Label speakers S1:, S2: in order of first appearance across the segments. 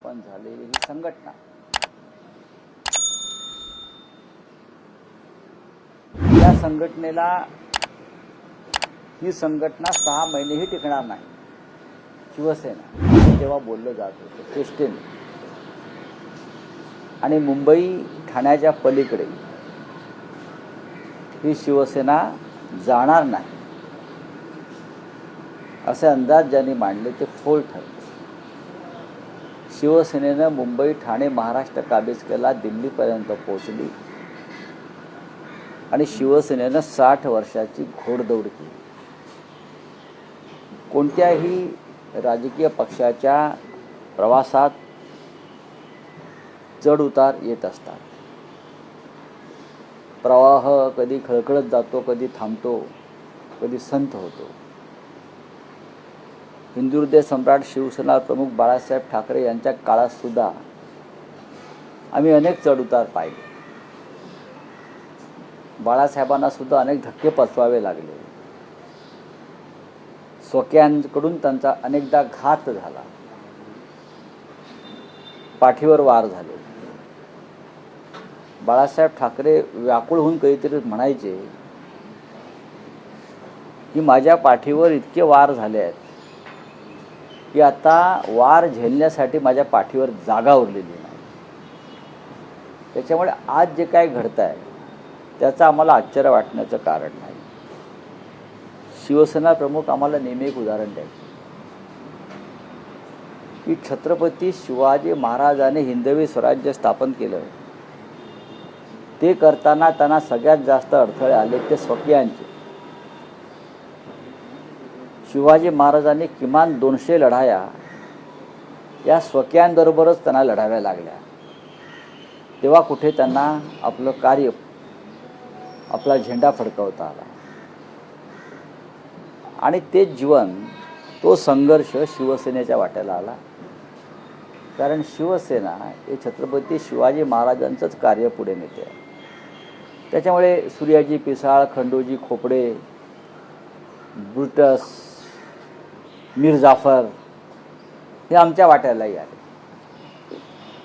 S1: स्थापन झालेली ही संघटना या संघटनेला ही संघटना 6 महिनेही टिकणार नाही. शिवसेना तेव्हा बोललं जात होतं चेष्टेने. आणि मुंबई ठाण्याच्या पलीकडे ही शिवसेना जाणार नाही असे अंदाज ज्यांनी मांडले ते फोल ठरले. शिवसेनेनं मुंबई ठाणे महाराष्ट्र काबीज केला, दिल्लीपर्यंत पोहोचली आणि शिवसेनेनं 60 वर्षाची घोडदौड केली. कोणत्याही राजकीय पक्षाच्या प्रवासात चढ उतार येत असतात. प्रवाह कधी खळखळत जातो, कधी थांबतो, कधी संत होतो. हिंदू हृदय सम्राट शिवसेना प्रमुख बाळासाहेब ठाकरे यांच्या काळात सुद्धा आम्ही अनेक चढ उतार पाहिले. बाळासाहेबांना सुद्धा अनेक धक्के पचवावे लागले. स्वकीयांकडून त्यांचा अनेकदा घात झाला, पाठीवर वार झाले. बाळासाहेब ठाकरे व्याकुळ होऊन कधीतरी म्हणायचे की माझ्या पाठीवर इतके वार झाले आहेत की आता वार झेलण्यासाठी माझ्या पाठीवर जागा उरलेली नाही. त्याच्यामुळे आज जे काय घडत आहे त्याचं आम्हाला आश्चर्य वाटण्याचं कारण नाही. शिवसेना प्रमुख आम्हाला नेहमी एक उदाहरण द्यायचे की छत्रपती शिवाजी महाराजांनी हिंदवी स्वराज्य स्थापन केलं. ते करताना त्यांना सगळ्यात जास्त अडथळे आले ते स्वकीयांचे. शिवाजी महाराजांनी किमान 200 लढाया या स्वकीयांबरोबरच त्यांना लढाव्या लागल्या. तेव्हा कुठे त्यांना आपलं कार्य, आपला झेंडा फडकवता आला. आणि ते जीवन, तो संघर्ष शिवसेनेच्या वाट्याला आला. कारण शिवसेना हे छत्रपती शिवाजी महाराजांचंच कार्य पुढे नेते आहे. त्याच्यामुळे सूर्याजी पिसाळ, खंडोजी खोपडे, ब्रुटस, मीर जाफर हे आमच्या वाट्यालाही आले.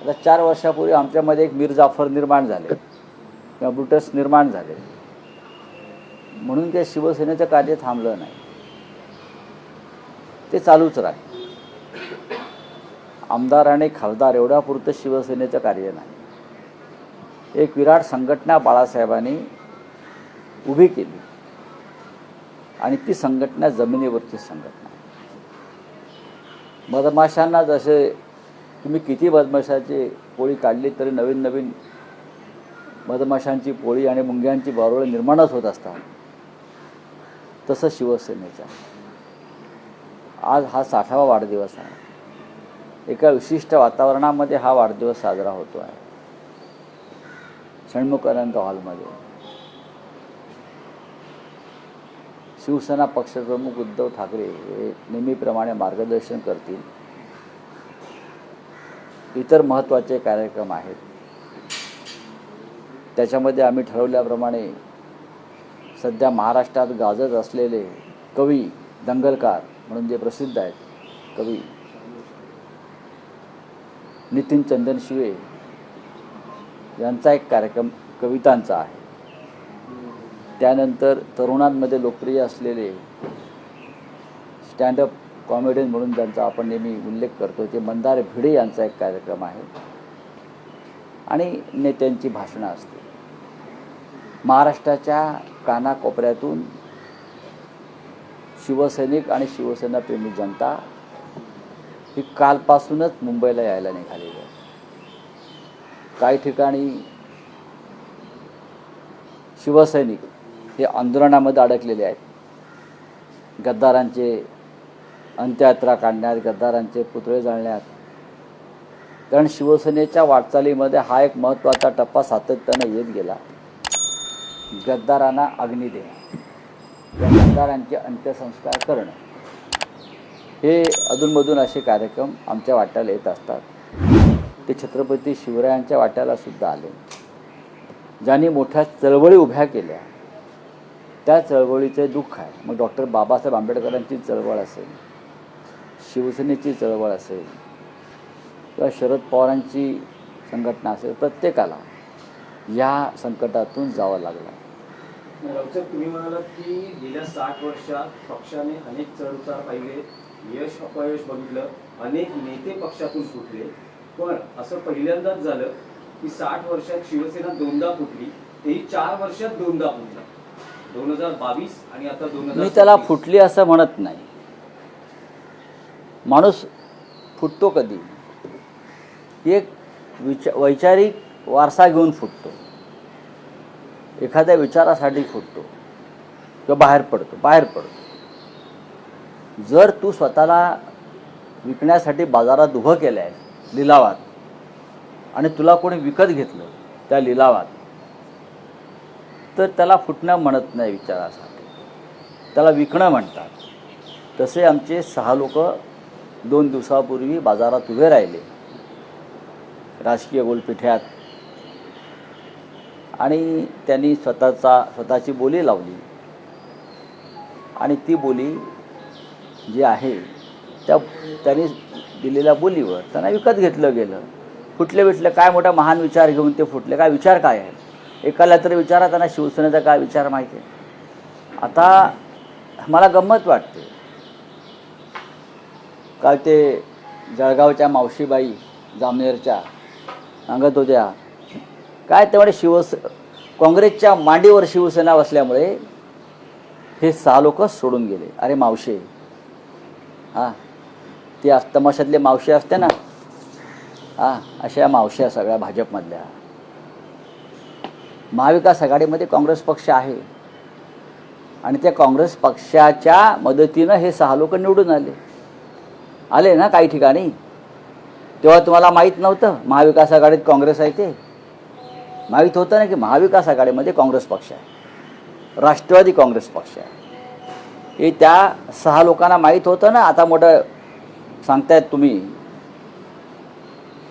S1: आता 4 वर्षापूर्वी आमच्यामध्ये एक मीर जाफर निर्माण झाले किंवा ब्रुटस निर्माण झाले म्हणून ते शिवसेनेचं कार्य थांबलं नाही, ते चालूच राहील. आमदार आणि खासदार एवढ्यापुरतं शिवसेनेचं कार्य नाही. एक विराट संघटना बाळासाहेबांनी उभी केली आणि ती संघटना जमिनीवरची संघटना. मधमाशांना जसे तुम्ही किती मधमाशाची पोळी काढली तरी नवीन नवीन मधमाशांची पोळी आणि मुंग्यांची बारोळे निर्माणच होत असतात, तसं शिवसेनेचा आज हा 60वा वाढदिवस आहे. एका विशिष्ट वातावरणामध्ये हा वाढदिवस साजरा होतो आहे. षण्मुखानंद हॉलमध्ये शिवसेना पक्षप्रमुख उद्धव ठाकरे हे नेहमीप्रमाणे मार्गदर्शन करतील. इतर महत्त्वाचे कार्यक्रम आहेत. त्याच्यामध्ये आम्ही ठरवल्याप्रमाणे सध्या महाराष्ट्रात गाजत असलेले कवी, दंगलकार म्हणून जे प्रसिद्ध आहेत कवी नितीन चंदनशिवे यांचा एक कार्यक्रम कवितांचा आहे. त्यानंतर तरुणांमध्ये लोकप्रिय असलेले स्टँडअप कॉमेडियन म्हणून ज्यांचा आपण नेहमी उल्लेख करतो ते मंदार भिडे यांचा एक कार्यक्रम आहे. आणि नेत्यांची भाषणं असते. महाराष्ट्राच्या कानाकोपऱ्यातून शिवसैनिक आणि शिवसेनाप्रेमी जनता ही कालपासूनच मुंबईला यायला निघालेली आहे. काही ठिकाणी शिवसैनिक हे आंदोलनामध्ये अडकलेले आहेत. गद्दारांचे अंत्ययात्रा काढण्यात, गद्दारांचे पुतळे जाळण्यात. कारण शिवसेनेच्या वाटचालीमध्ये हा एक महत्त्वाचा टप्पा सातत्याने येत गेला. गद्दारांना अग्नी देणं, गद्दारांचे अंत्यसंस्कार करणं, हे अधूनमधून असे कार्यक्रम आमच्या वाट्याला येत असतात. ते छत्रपती शिवरायांच्या वाट्याला सुद्धा आले. ज्यांनी मोठ्या चळवळी उभ्या केल्या त्या चळवळीचे दुःख आहे. मग डॉक्टर बाबासाहेब आंबेडकरांची चळवळ असेल, शिवसेनेची चळवळ असेल, किंवा शरद पवारांची संघटना असेल, प्रत्येकाला या संकटातून जावं लागलं.
S2: रावसाहेब, तुम्ही म्हणालात की गेल्या 60 वर्षात पक्षाने अनेक चढउतार पाहिले, यश अपयश बघितलं, अनेक नेते पक्षातून फुटले, पण असं पहिल्यांदाच झालं की 60 वर्षात शिवसेना दोनदा फुटली, तेही 4 वर्षात दोनदा फुटला. 2022 आणि आता 2024.
S1: मी त्याला फुटली असं म्हणत नाही. माणूस फुटतो कधी? एक वैचारिक वारसा घेऊन फुटतो, एखाद्या विचारासाठी फुटतो किंवा बाहेर पडतो. जर तू स्वतःला विकण्यासाठी बाजारात उभं केलं आहे लिलावात, आणि तुला कोणी विकत घेतलं त्या लिलावात, तर त्याला फुटणं म्हणत नाही विचारासाठी, त्याला विकणं म्हणतात. तसे आमचे 6 लोक 2 दिवसापूर्वी बाजारात उभे राहिले राजकीय गोलपिठ्यात, आणि त्यांनी स्वतःची बोली लावली, आणि ती बोली जी आहे त्यांनी दिलेल्या बोलीवर त्यांना विकत घेतलं गेलं. फुटले काय मोठा महान विचार घेऊन ते फुटले? काय विचार काय आहे? एकाला तरी विचारा त्यांना शिवसेनेचा काय विचार माहिती आहे. आता मला गंमत वाटते, काल ते जळगावच्या मावशीबाई जामनेरच्या सांगत होत्या काय, त्यामुळे काँग्रेसच्या मांडीवर शिवसेना बसल्यामुळे हे 6 लोक सोडून गेले. अरे मावशे, ती तमाशातले मावशी असते ना, अशा मावश्या सगळ्या भाजपमधल्या. महाविकास आघाडीमध्ये काँग्रेस पक्ष आहे, आणि त्या काँग्रेस पक्षाच्या मदतीनं हे 6 लोक निवडून आले ना काही ठिकाणी. तेव्हा तुम्हाला माहीत नव्हतं महाविकास आघाडीत काँग्रेस आहे? ते माहीत होतं ना की महाविकास आघाडीमध्ये काँग्रेस पक्ष आहे, राष्ट्रवादी काँग्रेस पक्ष आहे. हे त्या 6 लोकांना माहीत होतं ना. आता मोठं सांगतायत तुम्ही.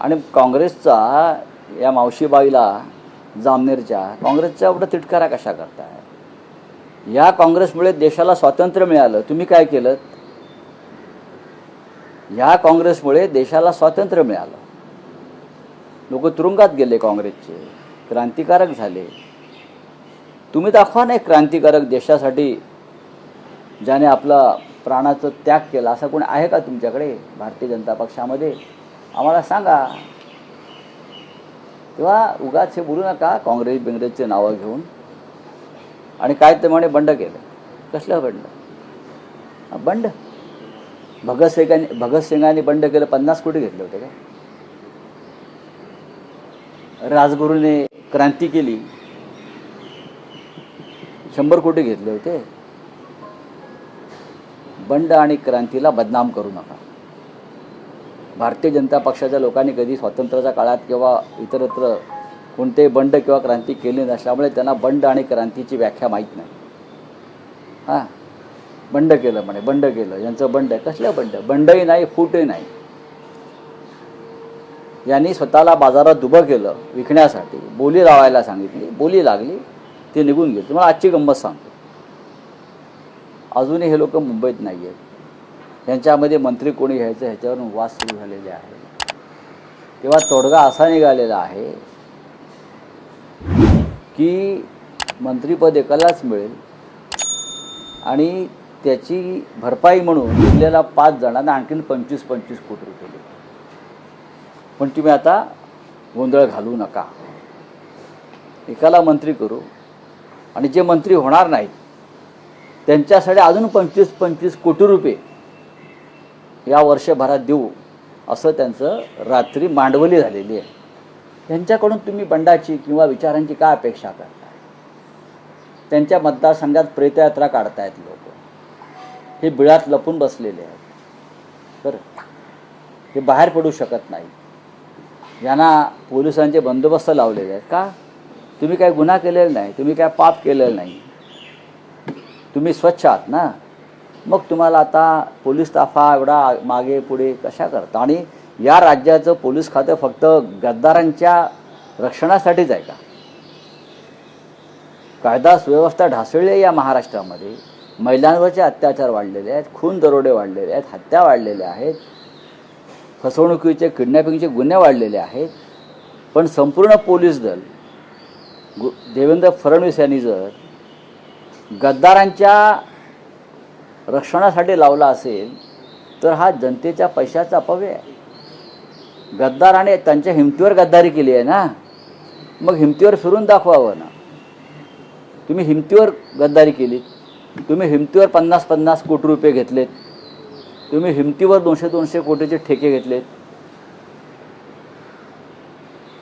S1: आणि काँग्रेसचा या मावशीबाईला जामनेरच्या काँग्रेसचा एवढा तिटकारा कशा करताय? या काँग्रेसमुळे देशाला स्वातंत्र्य मिळालं. तुम्ही काय केलं? या काँग्रेसमुळे देशाला स्वातंत्र्य मिळालं. लोक तुरुंगात गेले काँग्रेसचे, क्रांतिकारक झाले. तुम्ही दाखवा नाही क्रांतिकारक देशासाठी ज्याने आपला प्राणाचा त्याग केला, असं कोणी आहे का तुमच्याकडे भारतीय जनता पक्षामध्ये? आम्हाला सांगा. तेव्हा उगाच हे बोलू नका काँग्रेसचे नावं घेऊन. आणि काय ते म्हणे बंड केलं. कसलं बंड? भगतसिंगांनी बंड केलं, 50 कोटी घेतले होते काय? राजगुरूने क्रांती केली, 100 कोटी घेतले होते. बंड आणि क्रांतीला बदनाम करू नका. भारतीय जनता पक्षाच्या लोकांनी कधी स्वातंत्र्याच्या काळात किंवा इतरत्र कोणते बंड किंवा क्रांती केली नसल्यामुळे त्यांना बंड आणि क्रांतीची व्याख्या माहीत नाही. बंड केलं म्हणे, बंड केलं, यांचं बंड आहे. कसलं बंड? बंडही नाही, फूटही नाही. यांनी स्वतःला बाजारात उभं केलं विकण्यासाठी, बोली लावायला सांगितली, बोली लागली, ते निघून गेले. तुम्हाला आजची गंमत सांगतो. अजूनही हे लोक मुंबईत नाही आहेत. यांच्यामध्ये मंत्री कोणी घ्यायचं ह्याच्यावरून वाद सुरू झालेले आहे. तेव्हा तोडगा असा निघालेला आहे की मंत्रिपद एकालाच मिळेल, आणि त्याची भरपाई म्हणून दिलेल्या 5 जणांना आणखीन 25 कोटी रुपये दिले. पण तुम्ही आता गोंधळ घालू नका. एकाला मंत्री करू, आणि जे मंत्री होणार नाहीत त्यांच्यासाठी अजून 25 कोटी रुपये या वर्षभरात देऊ, असं त्यांचं रात्री मांडवली झालेली आहे. त्यांच्याकडून तुम्ही बंडाची किंवा विचारांची काय अपेक्षा करता? त्यांच्या मतदारसंघात प्रेतयात्रा काढतायत लोक. हे बिळात लपून बसलेले आहेत. तर हे बाहेर पडू शकत नाही. यांना पोलिसांचे बंदोबस्त लावलेले आहेत. का? तुम्ही काय गुन्हा केलेला नाही, तुम्ही काय पाप केलेलं नाही, तुम्ही स्वच्छ आहात ना. मग तुम्हाला आता पोलीस ताफा एवढा मागे पुढे कशा करता? आणि या राज्याचं पोलीस खातं फक्त गद्दारांच्या रक्षणासाठीच आहे का? कायदा सुव्यवस्था ढासळली आहे या महाराष्ट्रामध्ये. महिलांवरचे अत्याचार वाढलेले आहेत, खून दरोडे वाढलेले आहेत, हत्या वाढलेल्या आहेत. फसवणुकीचे किडनॅपिंगचे गुन्हे वाढलेले आहेत. पण संपूर्ण पोलीस दल देवेंद्र फडणवीस यांनी जर गद्दारांच्या रक्षणासाठी लावला असेल तर हा जनतेच्या पैशाचा अपव्यय आहे. गद्दाराने त्यांच्या हिमतीवर गद्दारी केली आहे ना, मग हिमतीवर फिरून दाखवावं ना. तुम्ही हिमतीवर गद्दारी केलीत, तुम्ही हिमतीवर 50-50 कोटी रुपये घेतलेत, तुम्ही हिमतीवर 200-200 कोटीचे ठेके घेतलेत.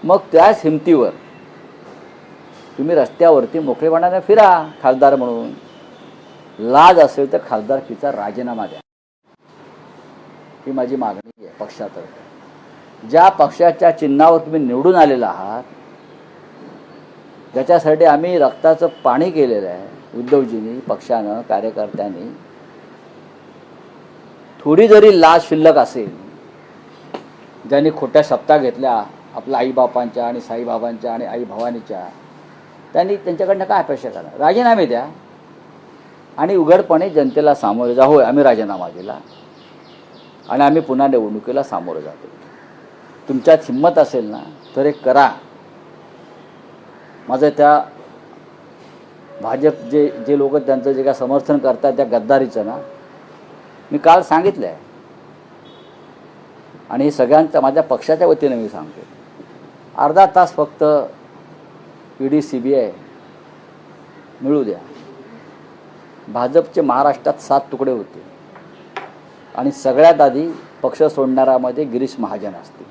S1: मग त्याच हिमतीवर तुम्ही रस्त्यावरती मोकळेपणाने फिरा खासदार म्हणून. लाज असेल तर खासदारकीचा राजीनामा द्या, ही माझी मागणी आहे पक्षातर्फे. ज्या पक्षाच्या चिन्हावर तुम्ही निवडून आलेला आहात, ज्याच्यासाठी आम्ही रक्ताचं पाणी केलेलं आहे उद्धवजींनी, पक्षानं, कार्यकर्त्यांनी, थोडी जरी लाज शिल्लक असेल, ज्यांनी खोट्या शपथा घेतल्या आपल्या आईबापांच्या आणि साईबाबांच्या आणि आई भवानीच्या, त्यांनी त्यांच्याकडनं काय अपेक्षा करा? राजीनामे द्या आणि उघडपणे जनतेला सामोरे जा. होय, आम्ही राजीनामा दिला आणि आम्ही पुन्हा निवडणुकीला सामोरं जातो. तुमच्यात हिंमत असेल ना तर एक करा. माझं त्या भाजप जे लोक त्यांचं जे काय समर्थन करतात त्या गद्दारीचं ना, मी काल सांगितलं आहे आणि हे सगळ्यांचं माझ्या पक्षाच्या वतीने मी सांगतो. अर्धा तास फक्त ED CBI मिळू द्या. भाजपचे महाराष्ट्रात 7 तुकडे होते आणि सगळ्यात आधी पक्ष सोडणाऱ्यामध्ये गिरीश महाजन असतील.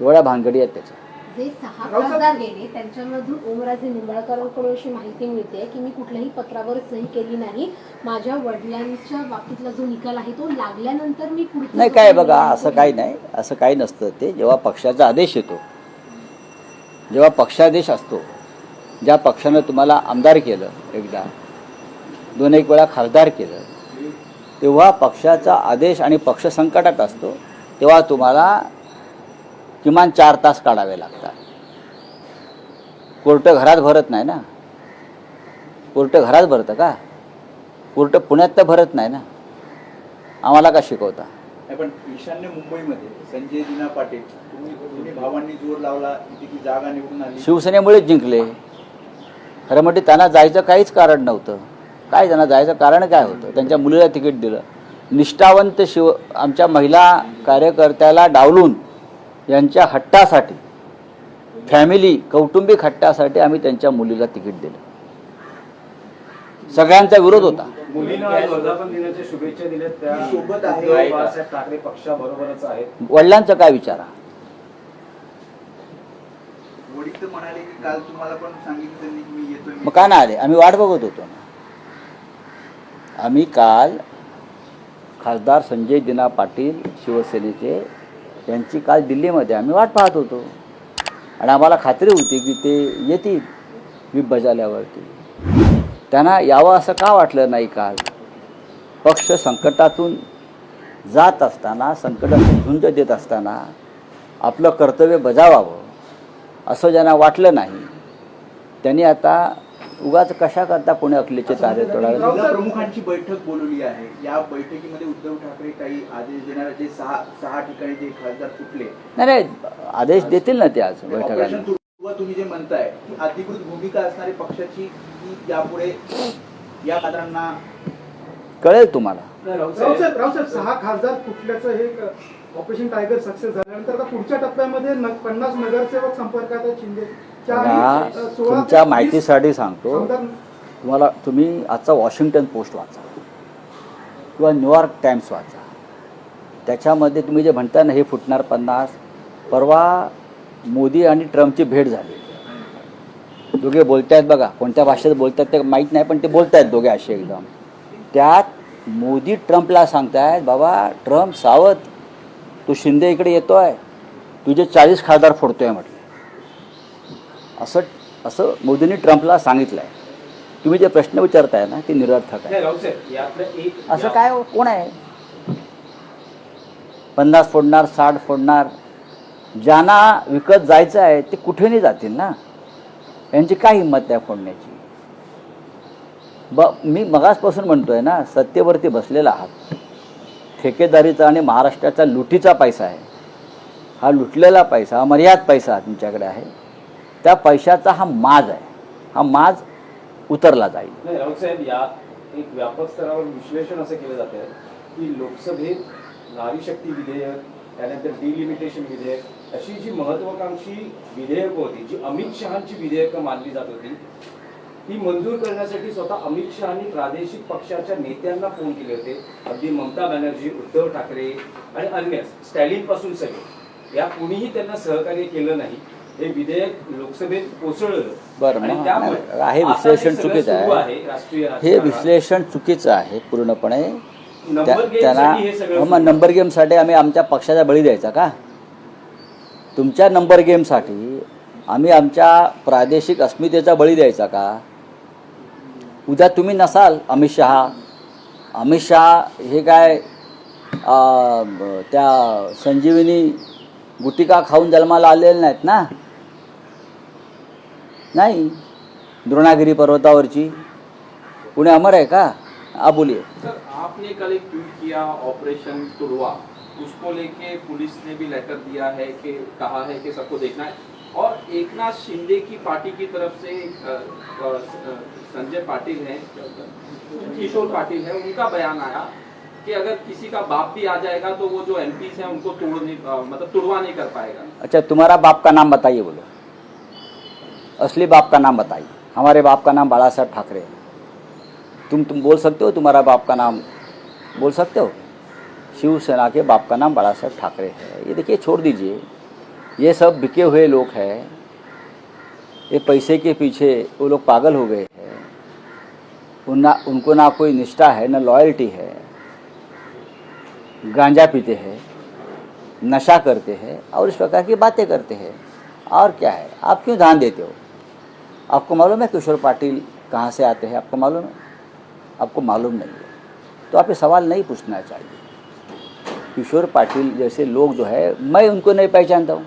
S1: एवढ्या भानगडी आहेत त्याच्या.
S3: जे 6 खासदार गेले त्यांच्यामधून ओमराजे निंबाळकरांकडून अशी माहिती मिळते की मी कुठल्याही पत्रावर सही केली नाही, माझ्या वडिलांच्या बाबतीतला जो निकाल आहे तो लागल्यानंतर मी पुढे.
S1: नाही, काय बघा, असं काही नाही, असं काही नसतं. ते जेव्हा पक्षाचा आदेश येतो, जेव्हा पक्षादेश असतो, ज्या पक्षानं तुम्हाला आमदार केलं, एकदा 2-1 वेळा खासदार केलं, तेव्हा पक्षाचा आदेश आणि पक्ष संकटात असतो, तेव्हा तुम्हाला किमान 4 तास काढावे लागतात. कोर्ट घरात भरत नाही ना. कोर्ट घरात भरतं का? कोर्ट पुण्यात तर भरत नाही ना. आम्हाला का शिकवता?
S4: पण ईशान्य मुंबईमध्ये संजय दिना पाटील तुम्ही भावांनी जोर लावला, ती जागा निवडून आली.
S1: शिवसेनेमुळेच जिंकले. खरं म्हणजे त्यांना जायचं काहीच कारण नव्हतं. काय त्यांना जायचं कारण काय होतं? त्यांच्या मुलीला तिकीट दिलं. निष्ठावंत आमच्या महिला कार्यकर्त्याला डावलून यांच्या हट्टासाठी, फॅमिली कौटुंबिक हट्टासाठी आम्ही त्यांच्या मुलीला तिकीट दिलं. सगळ्यांचा विरोध होता.
S2: मुलींना आज वर्धापन दिनाच्या शुभेच्छा दिल्यात. त्या
S4: सोबत आहे.
S2: उद्धव बाळासाहेब ठाकरे पक्षाबरोबरच आहेत.
S1: वडिलांचं काय विचारा?
S4: वडील तर म्हणाले की काल तुम्हाला पण सांगितलं त्यांनी की मी येतोय.
S1: मग का नाही आले? आम्ही वाट बघत होतो ना. आम्ही काल खासदार संजय दिना पाटील शिवसेनेचे यांची काल दिल्लीमध्ये आम्ही वाट पाहत होतो आणि आम्हाला खात्री होती की ते येतील व्हीप बजावल्यावरती. त्यांना यावं असं का वाटलं नाही? काल पक्ष संकटातून जात असताना, संकटातून झुंज देत असताना आपलं कर्तव्य बजावावं असं ज्यांना वाटलं नाही, त्यांनी आता उगाच कशा करता कोणी अकलेचे तारे तोडावे.
S4: जिल्हा प्रमुखांची बैठक बोलवली आहे. या बैठकीमध्ये उद्धव ठाकरे काही आदेश देणार. जे 6 ठिकाणी जे खासदार फुटले,
S1: नाही, आदेश देतील ना ते आज बैठकाला.
S4: तुम्ही जे म्हणताय की अधिकृत भूमिका असणारी पक्षाची की यापुढे या खासदारांना
S1: कळेल तुम्हाला.
S5: रावसाहेब 6 खासदार फुटल्याचं हे ऑपरेशन टायगर सक्सेस झाल्यानंतर आता पुढच्या टप्प्यामध्ये 50 नगरसेवक संपर्कात आहेत शिंदे.
S1: तुमच्या माहितीसाठी सांगतो तुम्हाला, तुम्ही आजचा वॉशिंग्टन पोस्ट वाचा किंवा न्यूयॉर्क टाइम्स वाचा. त्याच्यामध्ये तुम्ही जे म्हणता ना हे फुटणार 50, परवा मोदी आणि ट्रम्पची भेट झाली. दोघे बोलतायत, बघा कोणत्या भाषेत बोलतात ते माहीत नाही, पण ते बोलतायत दोघे असे एकदम. त्यात मोदी ट्रम्पला सांगतायत, बाबा ट्रम्प सावध, तू शिंदे इकडे येतोय, तुझे 40 खासदार फोडतोय म्हटलं. असं मोदींनी ट्रम्पला सांगितलं आहे. तुम्ही जे प्रश्न विचारताय ना ते निरर्थक आहे. असं काय कोण आहे? 50 फोडणार, 60 फोडणार. ज्यांना विकत जायचं आहे ते कुठे नाही जातील ना. यांची काय हिंमत आहे फोडण्याची? मी मगासपासून म्हणतोय ना, सत्तेवरती बसलेला आहात. ठेकेदारीचा आणि महाराष्ट्राचा लुटीचा पैसा आहे. हा लुटलेला पैसा, अमर्याद पैसा तुमच्याकडे आहे, त्या पैशाचा हा माज आहे, हा माज उतरला जाईल.
S2: नाही राऊत साहेब, या एक व्यापक स्तरावर विश्लेषण असं केलं जात आहे की लोकसभेत नारी शक्ती विधेयक, त्यानंतर डिलिमिटेशन विधेयक अशी जी महत्वाकांक्षी विधेयकं होती, जी अमित शहांची विधेयकं मानली जात होती, ती मंजूर करण्यासाठी स्वतः अमित शहांनी प्रादेशिक पक्षाच्या नेत्यांना फोन केले होते. अगदी ममता बॅनर्जी, उद्धव ठाकरे आणि अन्य स्टॅलिन पासून सगळे, या कुणीही त्यांना सहकार्य केलं नाही. हे विधेयक लोकसभेत कोसळलं.
S1: बरं,
S2: आणि
S1: मग
S2: त्यामुळे
S1: हे
S2: आता
S1: विश्लेषण
S2: जे सगळं
S1: चुकीचं
S2: सुरू
S1: आहे.
S2: राष्ट्रीय
S1: हे
S2: राजकारणात,
S1: विश्लेषण चुकीचं आहे पूर्णपणे.
S2: नंबर गेमसाठी हे सगळं
S1: मग नंबर गेमसाठी आम्ही आमच्या पक्षाचा बळी द्यायचा का? तुमच्या नंबर गेमसाठी आम्ही आमच्या प्रादेशिक अस्मितेचा बळी द्यायचा का? उद्या तुम्ही नसाल अमित शहा हे काय त्या संजीवनी गुटिका खाऊन जन्माला आलेले नाहीत ना? नाही, द्रोणागिरी पर्वतावरची पुणे अमर आहे का? आप बोलिए.
S6: सर, आपने कल एक ट्वीट किया ऑपरेशन तुड़वा, उसको लेके पुलिस ने भी लेटर दिया है कि कहा है कि सबको देखना है, और एकनाथ शिंदे की पार्टी की तरफ से संजय पाटिल हैं, किशोर पाटिल है, उनका बयान आया कि अगर किसी का बाप भी आ जाएगा तो वो जो एमपीज हैं उनको तुड़वा नहीं कर पाएगा.
S1: अच्छा, तुम्हारा बाप का नाम बताइए, बोलो असली बाप का नाम बताइए. हमारे बाप का नाम बाला साहब ठाकरे है. तुम बोल सकते हो तुम्हारा बाप का नाम बोल सकते हो? शिवसेना के बाप का नाम बाला साहब ठाकरे है. ये देखिए, छोड़ दीजिए, ये सब बिके हुए लोग हैं. ये पैसे के पीछे वो लोग पागल हो गए हैं. उनको ना कोई निष्ठा है, ना लॉयल्टी है. गांजा पीते हैं, नशा करते हैं और इस प्रकार की बातें करते हैं. और क्या है? आप क्यों ध्यान देते हो? आपको मालूम है किशोर पाटिल कहाँ से आते हैं? आपको मालूम है? आपको मालूम नहीं है तो आप ये सवाल नहीं पूछना चाहिए. किशोर पाटिल जैसे लोग जो है, मैं उनको नहीं पहचानता हूँ,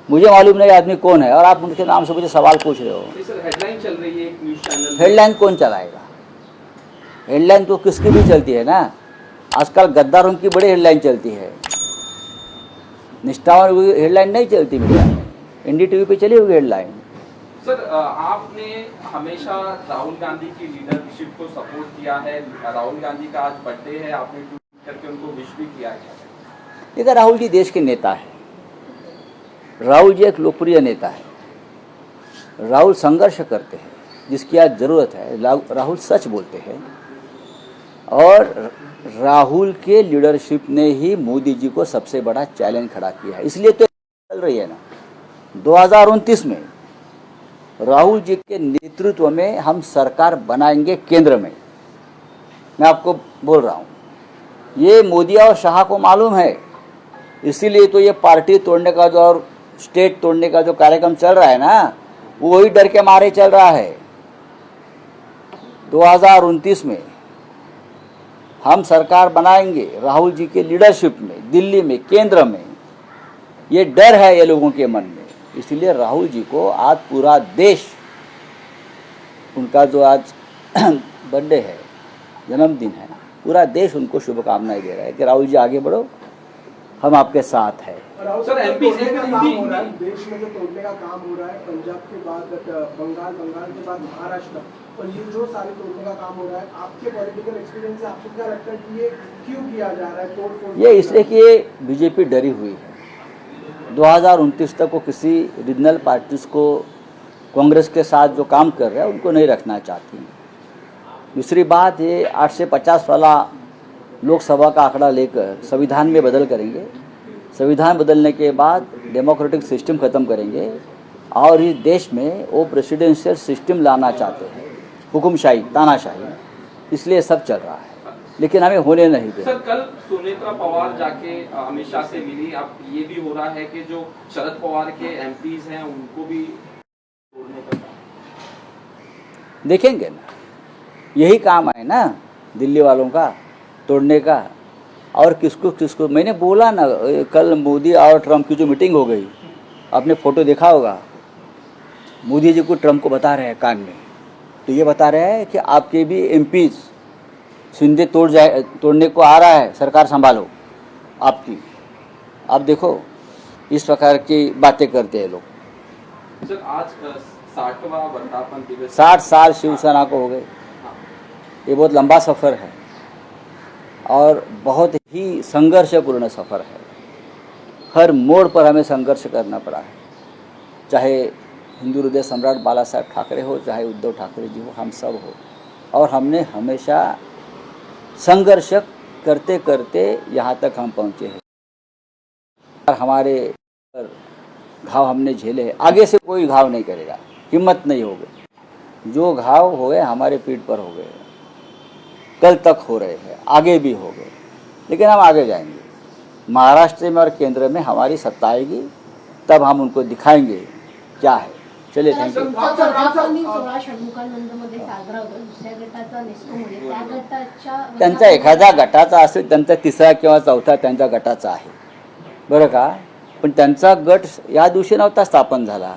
S1: मुझे मालूम नहीं आदमी कौन है, और आप उनके नाम से मुझे सवाल पूछ रहे हो.
S6: सर, हेडलाइन चल रही है एक न्यूज चैनल.
S1: हेडलाइन कौन चलाएगा? हेडलाइन तो किसकी भी चलती है ना. आजकल गद्दारों की बड़ी हेडलाइन चलती है, निष्ठावान हेडलाइन नहीं चलती मीडिया में. एनडीटीवी पे चली हुई हेडलाइन.
S6: सर, आपने हमेशा राहुल गांधी की लीडरशिप को सपोर्ट किया है. राहुल गांधी का आज बर्थडे है, आपने ट्वीट करके उनको विश भी किया है.
S1: देखिए, राहुल जी देश के नेता है. राहुल जी एक लोकप्रिय नेता है. राहुल संघर्ष करते हैं जिसकी आज ज़रूरत है. राहुल सच बोलते हैं, और राहुल के लीडरशिप ने ही मोदी जी को सबसे बड़ा चैलेंज खड़ा किया है. इसलिए तो चल रही है ना. 2029 में राहुल जी के नेतृत्व में हम सरकार बनाएंगे केंद्र में. मैं आपको बोल रहा हूँ, ये मोदी और शाह को मालूम है. इसीलिए तो ये पार्टी तोड़ने का जो और स्टेट तोड़ने का जो कार्यक्रम चल रहा है ना, वो वही डर के मारे चल रहा है. 2029 में हम सरकार बनाएंगे राहुल जी के लीडरशिप में, दिल्ली में, केंद्र में. ये डर है ये लोगों के मन में. इसलिए राहुल जी को आज पूरा देश, उनका जो आज बर्थडे है, जन्मदिन है, पूरा देश उनको शुभकामनाएं दे रहा है कि राहुल जी आगे बढ़ो, हम आपके साथ हैं.
S6: सर, एमपी
S5: तोड़ने का काम हो रहा है देश में, जो तोड़ने का काम हो रहा है पंजाब के बाद बंगाल के बाद महाराष्ट्र, और ये जो सारे तोड़ने का काम हो रहा है, आपके पॉलिटिकल एक्सपीरियंस से आपको क्या लगता है कि ये क्यों किया जा रहा है? तोड़
S1: ये इसलिए कि ये बीजेपी डरी हुई है. 2029 तक वो किसी रीजनल पार्टीज को कांग्रेस के साथ जो काम कर रहे हैं उनको नहीं रखना चाहती. दूसरी बात, ये 8 से 50 वाला लोकसभा का आंकड़ा लेकर संविधान में बदल करेंगे. संविधान बदलने के बाद डेमोक्रेटिक सिस्टम ख़त्म करेंगे, और इस देश में वो प्रेसिडेंशियल सिस्टम लाना चाहते हैं, हुकुमशाही, तानाशाही. इसलिए सब चल रहा है, लेकिन हमें होने नहीं दें.
S6: सर, कल सुनेत्रा पवार जाके अमित शाह से मिली. अब ये भी हो रहा है कि जो शरद पवार के एमपीज हैं उनको भी तोड़ने का
S1: देखेंगे ना. यही काम है ना दिल्ली वालों का, तोड़ने का. और किसको मैंने बोला ना, कल मोदी और ट्रंप की जो मीटिंग हो गई, आपने फोटो देखा होगा. मोदी जी को ट्रंप को बता रहे हैं कान में, तो ये बता रहे हैं कि आपके भी एमपीज शिंदे तोड़ने को आ रहा है, सरकार संभालो आपकी. आप देखो, इस प्रकार की बातें करते हैं लोग।
S6: सर आज 60वां वर्धापन दिवस
S1: 60 साल शिवसेना को हो गए। ये बहुत लंबा सफ़र है और बहुत ही संघर्षपूर्ण सफ़र है। हर मोड़ पर हमें संघर्ष करना पड़ा है, चाहे हिंदू हृदय सम्राट बाला साहेब ठाकरे हो, चाहे उद्धव ठाकरे जी हो, हम सब हो। और हमने हमेशा संघर्ष करते करते यहाँ तक हम पहुँचे हैं। और हमारे घाव हमने झेले हैं, आगे से कोई घाव नहीं करेगा, हिम्मत नहीं हो गई। जो घाव हो गए हमारे पीठ पर हो गए, कल तक हो रहे हैं, आगे भी हो गए, लेकिन हम आगे जाएंगे। महाराष्ट्र में और केंद्र में हमारी सत्ता आएगी, तब हम उनको दिखाएंगे क्या है। चलिए, थैंक यू।
S3: वर्धापन दिन 16 षण्मुखानंदमध्ये साजरा होतो, दुसऱ्या गटाचा नेस्कोमध्ये, त्या गटाच्या
S1: त्यांचा एखाद्या गटाचा असेल, त्यांचा तिसरा किंवा चौथा त्यांच्या गटाचा आहे, बरं का, पण त्यांचा गट या दिवशी नव्हता स्थापन झाला।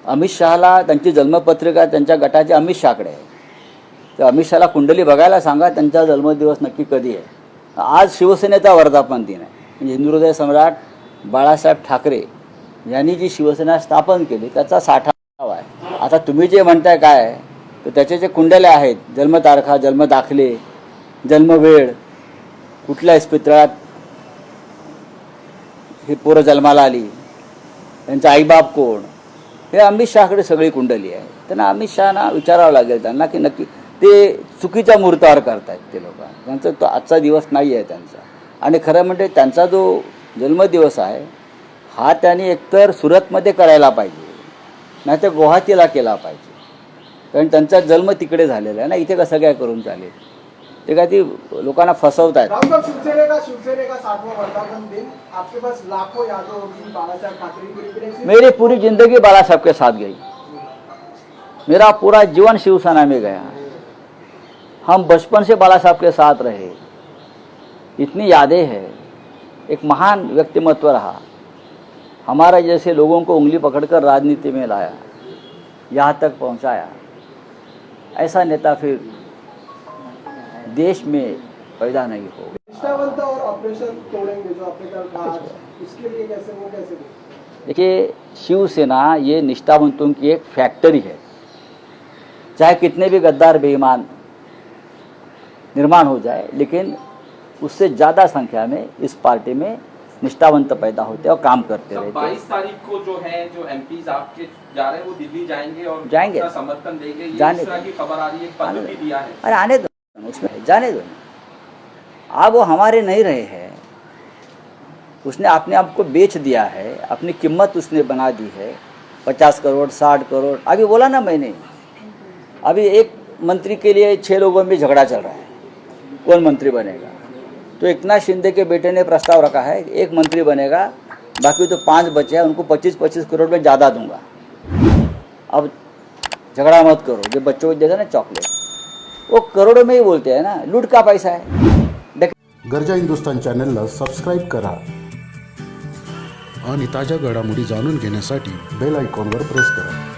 S1: अमित शहाला त्यांची जन्मपत्रिका त्यांच्या गटाची अमित शहाकडे आहे, तर अमित शहाला कुंडली बघायला सांगा त्यांचा जन्मदिवस नक्की कधी आहे। आज शिवसेनेचा वर्धापन दिन आहे, म्हणजे हिंदू हृदय सम्राट बाळासाहेब ठाकरे यांनी जी शिवसेना स्थापन केली त्याचा 60वा आहे। आता तुम्ही जे म्हणताय काय, तर त्याचे जे कुंडल्या आहेत, जन्मतारखा, जन्मदाखले, जन्मवेळ, कुठल्या इस्पितळात ही पोरं जन्माला आली, त्यांचा आईबाप कोण, हे अमित शहाकडे सगळी कुंडली आहे। त्यांना अमित शहाना विचारावं लागेल त्यांना की नक्की ते चुकीच्या मुहूर्तावर करतायत ते लोक, त्यांचा तो आजचा दिवस नाही आहे त्यांचा। आणि खरं म्हणजे त्यांचा जो जन्मदिवस आहे हा त्यांनी एकतर सुरतमध्ये करायला पाहिजे, नाही तर गुवाहाटीला केला पाहिजे, कारण त्यांचा जन्म तिकडे झालेला आहे ना, इथे कसं काय करून चालेल। ते काय ती लोकांना फसवत आहेत।
S5: राम साहब, शिवसेने का 60वां वर्धापन दिन, आपके पास लाखों यादें होगी बाला साहब ठाकरे की।
S1: मेरी पूरी जिंदगी बाला साहब के साथ गई, मेरा पूरा जीवन शिवसेना में गया। हम बचपन से बाला साहब के साथ रहे, इतनी यादें हैं। एक महान व्यक्तिमत्व रहा, हमारा जैसे लोगों को उंगली पकड़कर राजनीति में लाया, यहाँ तक पहुँचाया। ऐसा नेता फिर देश में पैदा नहीं होगा।
S5: निष्ठावंत और ऑपरेशन तोड़ेंगे जो आपने कल कहा, उसके लिए कैसे वो कैसे
S1: देखिए, शिवसेना ये निष्ठावंतों की एक फैक्ट्री है। चाहे कितने भी गद्दार बेईमान निर्माण हो जाए, लेकिन उससे ज़्यादा संख्या में इस पार्टी में निष्ठावंत पैदा होते हैं और काम करते रहते हैं।
S6: 22 तारीख को जो है, जो एमपीज आपके जा रहे हैं वो दिल्ली जाएंगे और
S1: जाएंगे,
S6: उसका समर्थन देंगे, ये
S1: जाने
S6: इस तरह की खबर आ रही है, पत्र भी दिया है।
S1: अरे आने दो, उसमें जाने दो। अब वो हमारे नहीं रहे हैं, उसने अपने आप को बेच दिया है, अपनी कीमत उसने बना दी है। 50 करोड़ 60 करोड़, अभी बोला ना मैंने, अभी एक मंत्री के लिए 6 लोगों में झगड़ा चल रहा है, कौन मंत्री बनेगा। तो एकनाथ शिंदे के बेटे ने प्रस्ताव रखा है, एक मंत्री बनेगा, बाकी तो 5 बचे हैं, उनको 25-25 करोड़ में ज़्यादा दूंगा। अब झगड़ा मत करो, जो बच्चों को देते ना चॉकलेट, वो करोड़ों में ही बोलते हैं ना, लूट का पैसा है।
S7: गरजा हिंदुस्तान चॅनलला सबस्क्राईब करा आणि ताज्या घडामोडी जाणून घेण्यासाठी बेल आयकॉनवर प्रेस करा।